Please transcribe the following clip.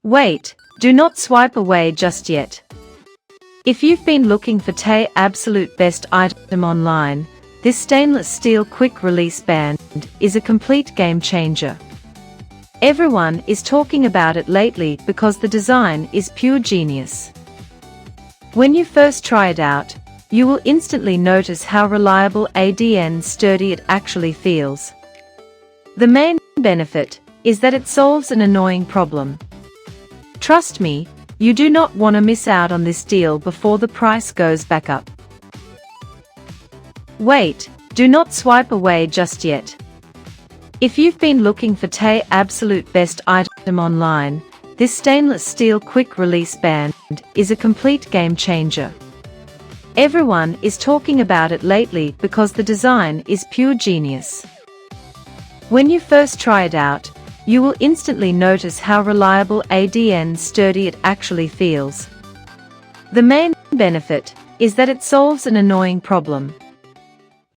Wait, do not swipe away just yet. If you've been looking for the absolute best item online, this stainless steel quick release band is a complete game changer. Everyone is talking about it lately because the design is pure genius. When you first try it out, you will instantly notice how reliable and sturdy it actually feels. The main benefit is that it solves an annoying problem. Trust me, you do not want to miss out on this deal before the price goes back up. Wait, do not swipe away just yet. If you've been looking for the absolute best item online, this stainless steel quick release band is a complete game changer. Everyone is talking about it lately because the design is pure genius. When you first try it out, you will instantly notice how reliable and sturdy it actually feels. The main benefit is that it solves an annoying problem.